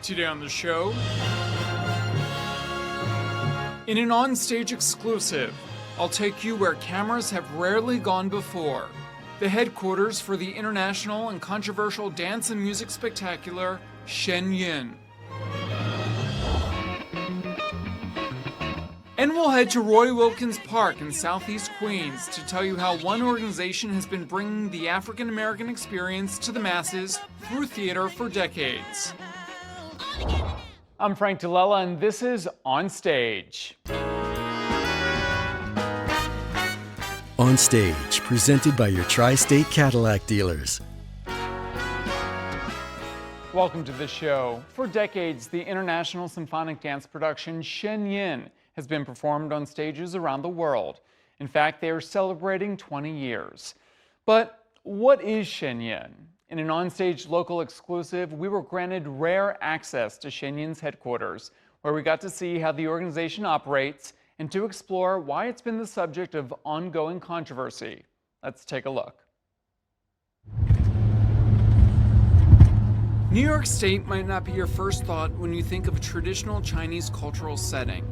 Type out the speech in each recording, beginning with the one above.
Today on the show, in an on-stage exclusive, I'll take you where cameras have rarely gone before. The headquarters for the international and controversial dance and music spectacular, Shen Yun. And we'll head to Roy Wilkins Park in Southeast Queens to tell you how one organization has been bringing the African American experience to the masses through theater for decades. I'm Frank DeLella, and this is On Stage. On Stage, presented by your Tri-State Cadillac dealers. Welcome to the show. For decades, the international symphonic dance production Shen Yun has been performed on stages around the world. In fact, they are celebrating 20 years. But what is Shen Yun? In an on-stage local exclusive, we were granted rare access to Shen Yun's headquarters, where we got to see how the organization operates and to explore why it's been the subject of ongoing controversy. Let's take a look. New York State might not be your first thought when you think of a traditional Chinese cultural setting.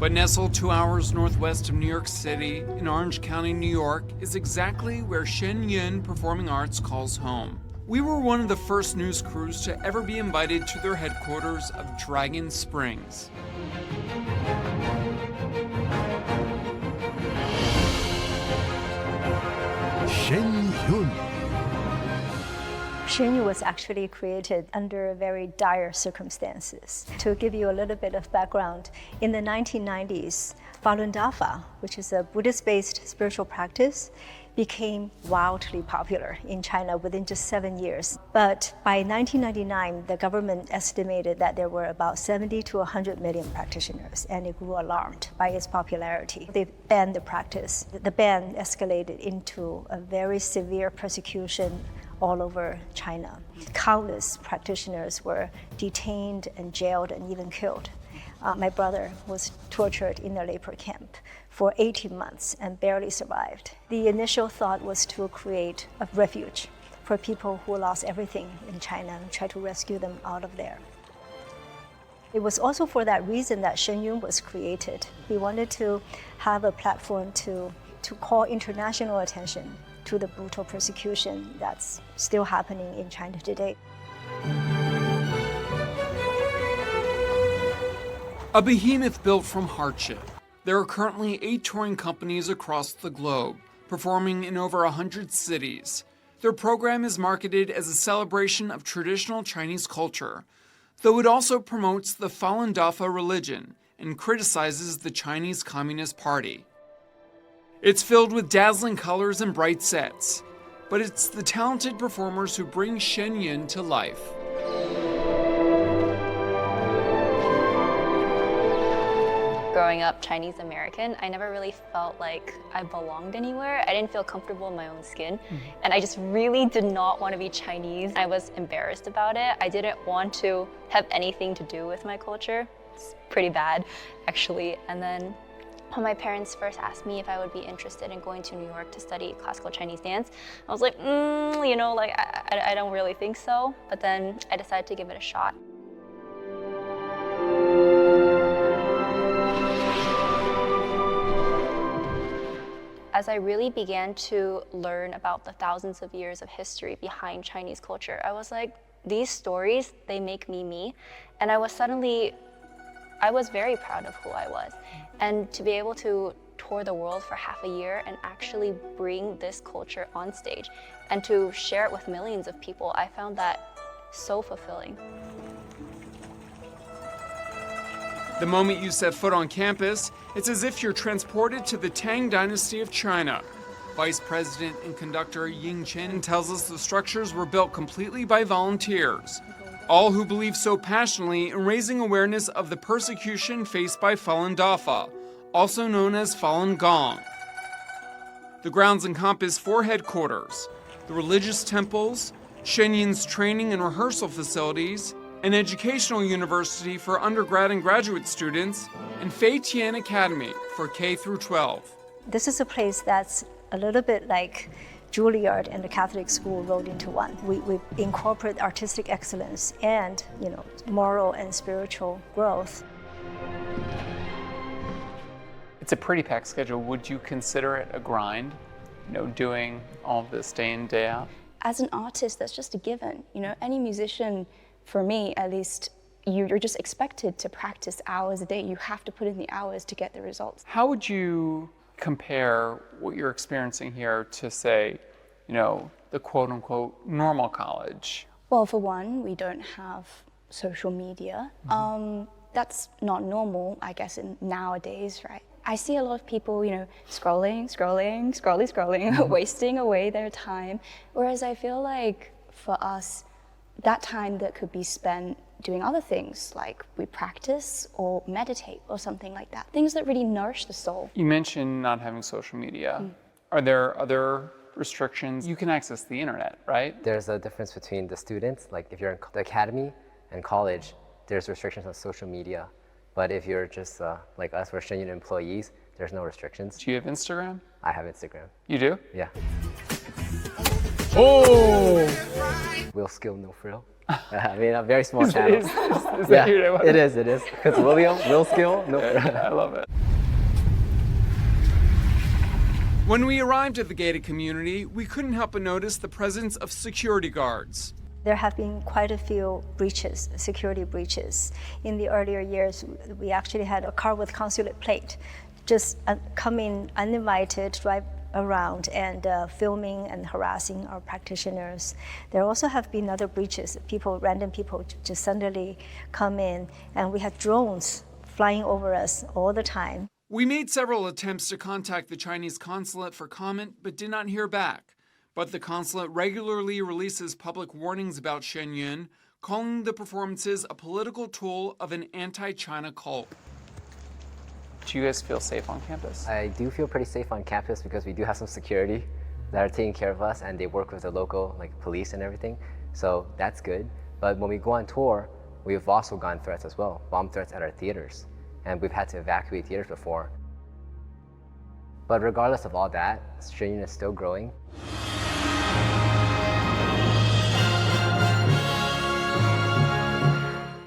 But nestled 2 hours northwest of New York City, in Orange County, New York, is exactly where Shen Yun Performing Arts calls home. We were one of the first news crews to ever be invited to their headquarters of Dragon Springs. Shen Yun. Shen Yun was actually created under very dire circumstances. To give you a little bit of background, in the 1990s, Falun Dafa, which is a Buddhist-based spiritual practice, became wildly popular in China within just 7 years. But by 1999, the government estimated that there were about 70 to 100 million practitioners, and it grew alarmed by its popularity. They banned the practice. The ban escalated into a very severe persecution all over China. Countless practitioners were detained and jailed and even killed. My brother was tortured in a labor camp for 18 months and barely survived. The initial thought was to create a refuge for people who lost everything in China and try to rescue them out of there. It was also for that reason that Shen Yun was created. We wanted to have a platform to call international attention to the brutal persecution that's still happening in China today. A behemoth built from hardship. There are currently 8 touring companies across the globe, performing in over 100 cities. Their program is marketed as a celebration of traditional Chinese culture, though it also promotes the Falun Dafa religion and criticizes the Chinese Communist Party. It's filled with dazzling colors and bright sets, but it's the talented performers who bring Shen Yun to life. Growing up Chinese American, I never really felt like I belonged anywhere. I didn't feel comfortable in my own skin. And I just really did not want to be Chinese. I was embarrassed about it. I didn't want to have anything to do with my culture. It's pretty bad, actually. And then when my parents first asked me if I would be interested in going to New York to study classical Chinese dance, I was like, I don't really think so. But then I decided to give it a shot. As I really began to learn about the thousands of years of history behind Chinese culture, I was like, these stories, they make me me. And I was very proud of who I was. And to be able to tour the world for half a year and actually bring this culture on stage and to share it with millions of people, I found that so fulfilling. The moment you set foot on campus, it's as if you're transported to the Tang Dynasty of China. Vice President and conductor Ying Chen tells us the structures were built completely by volunteers, all who believe so passionately in raising awareness of the persecution faced by Falun Dafa, also known as Falun Gong. The grounds encompass 4 headquarters: the religious temples, Shen Yun's training and rehearsal facilities, an educational university for undergrad and graduate students, and Fei Tian Academy for K through 12. This is a place that's a little bit like Juilliard and the Catholic school rolled into one. We incorporate artistic excellence and, moral and spiritual growth. It's a pretty packed schedule. Would you consider it a grind, doing all of this day in, day out? As an artist, that's just a given. Any musician, for me at least, you're just expected to practice hours a day. You have to put in the hours to get the results. How would you compare what you're experiencing here to, say, the quote-unquote normal college? Well, for one, we don't have social media. That's not normal, I guess, nowadays, right? I see a lot of people, scrolling, wasting away their time. Whereas I feel like for us, that time that could be spent doing other things, like we practice or meditate or something like that. Things that really nourish the soul. You mentioned not having social media. Are there other restrictions? You can access the internet, right? There's a difference between the students, like if you're in the academy and college, there's restrictions on social media. But if you're just like us, we're Shen Yun employees, there's no restrictions. Do you have Instagram? I have Instagram. You do? Yeah. Oh! Will skill, no frill. I mean, a very small channel. Is that your name? It is. Because William, will skill, no frill. I love it. When we arrived at the gated community, we couldn't help but notice the presence of security guards. There have been quite a few breaches, security breaches. In the earlier years, we actually had a car with consulate plate, just coming uninvited, drive around and filming and harassing our practitioners. There also have been other breaches. Random people just suddenly come in, and we had drones flying over us all the time. We made several attempts to contact the Chinese consulate for comment, but did not hear back. But the consulate regularly releases public warnings about Shen Yun, calling the performances a political tool of an anti-China cult. Do you guys feel safe on campus? I do feel pretty safe on campus because we do have some security that are taking care of us, and they work with the local police and everything. So that's good. But when we go on tour, we've also gotten threats as well, bomb threats at our theaters. And we've had to evacuate theaters before. But regardless of all that, Shen Yun is still growing.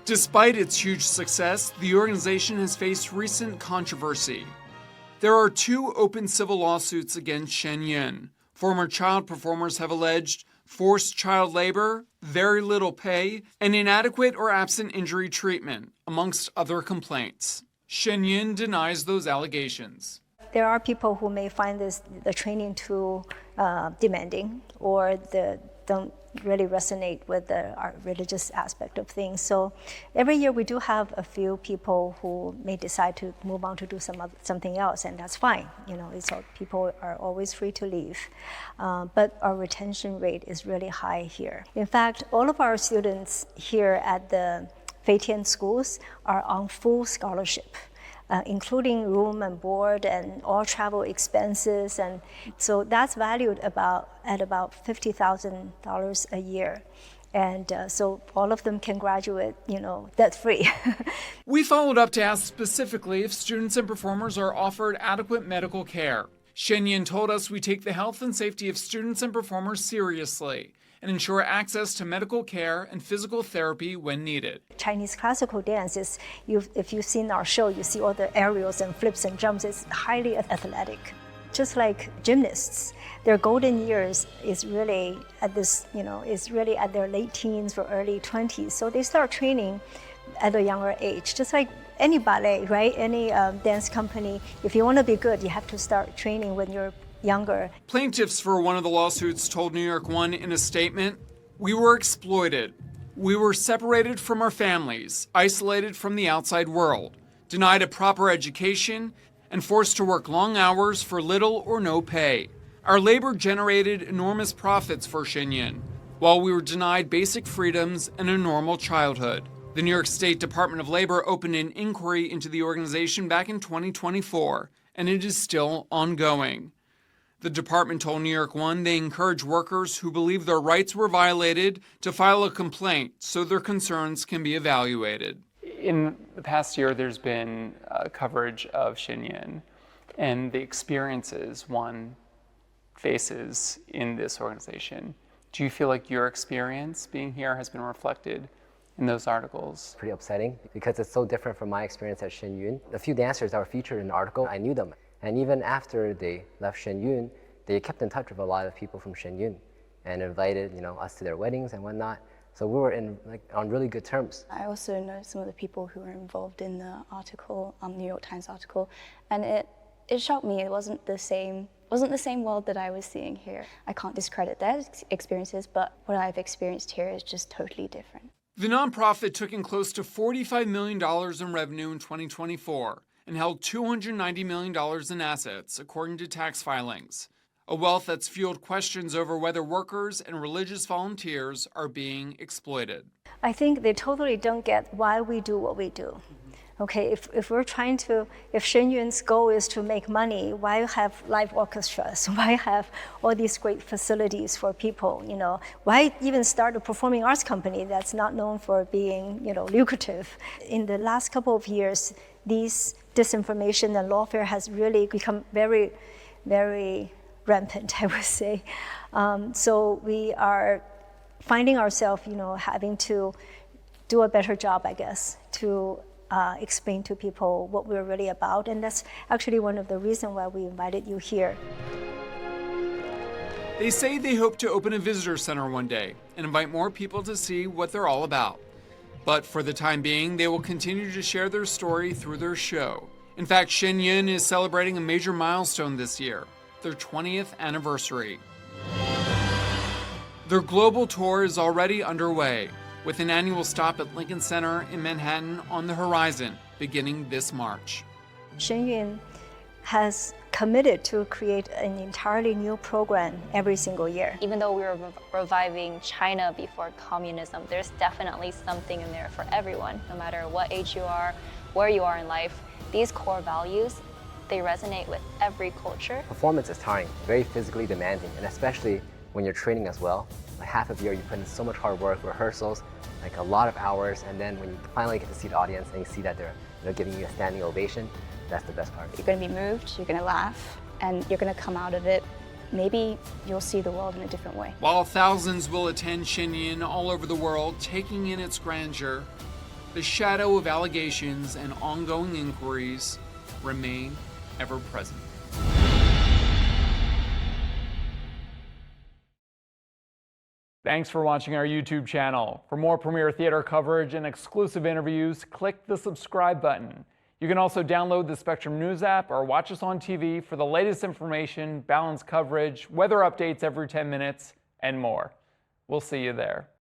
Despite its huge success, the organization has faced recent controversy. There are 2 open civil lawsuits against Shen Yun. Former child performers have alleged forced child labor, very little pay, and inadequate or absent injury treatment, amongst other complaints. Shen Yun denies those allegations. There are people who may find the training too demanding, or don't really resonate with our religious aspect of things. So every year we do have a few people who may decide to move on to do something else, and that's fine. People are always free to leave. But our retention rate is really high here. In fact, all of our students here at the Feitian schools are on full scholarship, including room and board and all travel expenses. And so that's valued at about $50,000 a year. And so all of them can graduate, debt-free. We followed up to ask specifically if students and performers are offered adequate medical care. Shen Yun told us we take the health and safety of students and performers seriously and ensure access to medical care and physical therapy when needed. Chinese classical dance is, if you've seen our show, you see all the aerials and flips and jumps. It's highly athletic. Just like gymnasts, their golden years is really at their late teens or early 20s. So they start training at a younger age, just like any ballet, right? Any dance company. If you want to be good, you have to start training when you're younger. Plaintiffs for one of the lawsuits told New York One in a statement, "We were exploited. We were separated from our families, isolated from the outside world, denied a proper education, and forced to work long hours for little or no pay. Our labor generated enormous profits for Shen Yun, while we were denied basic freedoms and a normal childhood." The New York State Department of Labor opened an inquiry into the organization back in 2024, and it is still ongoing. The department told New York One they encourage workers who believe their rights were violated to file a complaint so their concerns can be evaluated. In the past year, there's been coverage of Shen Yun and the experiences one faces in this organization. Do you feel like your experience being here has been reflected in those articles? Pretty upsetting because it's so different from my experience at Shen Yun. A few dancers that were featured in the article, I knew them. And even after they left Shen Yun, they kept in touch with a lot of people from Shen Yun and invited us to their weddings and whatnot. So we were on really good terms. I also know some of the people who were involved in the article, New York Times article, and it shocked me. It wasn't the same world that I was seeing here. I can't discredit their experiences, but what I've experienced here is just totally different. The nonprofit took in close to $45 million in revenue in 2024 and held $290 million in assets, according to tax filings. A wealth that's fueled questions over whether workers and religious volunteers are being exploited. I think they totally don't get why we do what we do. Okay, if Shen Yun's goal is to make money, why have live orchestras? Why have all these great facilities for people? Why even start a performing arts company that's not known for being, lucrative? In the last couple of years, these disinformation and lawfare has really become very, very rampant, I would say. So we are finding ourselves, having to do a better job, I guess, to explain to people what we're really about. And that's actually one of the reasons why we invited you here. They say they hope to open a visitor center one day and invite more people to see what they're all about. But for the time being, they will continue to share their story through their show. In fact, Shen Yun is celebrating a major milestone this year, their 20th anniversary. Their global tour is already underway, with an annual stop at Lincoln Center in Manhattan on the horizon, beginning this March. Shen Yun has committed to create an entirely new program every single year. Even though we were reviving China before communism, there's definitely something in there for everyone, no matter what age you are, where you are in life. These core values, they resonate with every culture. Performance is tiring, very physically demanding, and especially when you're training as well. Like half of the year you put in so much hard work, rehearsals, like a lot of hours, and then when you finally get to see the audience and you see that they're giving you a standing ovation, that's the best part. You're going to be moved, you're going to laugh, and you're going to come out of it. Maybe you'll see the world in a different way. While thousands will attend Shen Yun all over the world, taking in its grandeur, the shadow of allegations and ongoing inquiries remain ever present. Thanks for watching our YouTube channel. For more premiere theater coverage and exclusive interviews, click the subscribe button. You can also download the Spectrum News app or watch us on TV for the latest information, balanced coverage, weather updates every 10 minutes, and more. We'll see you there.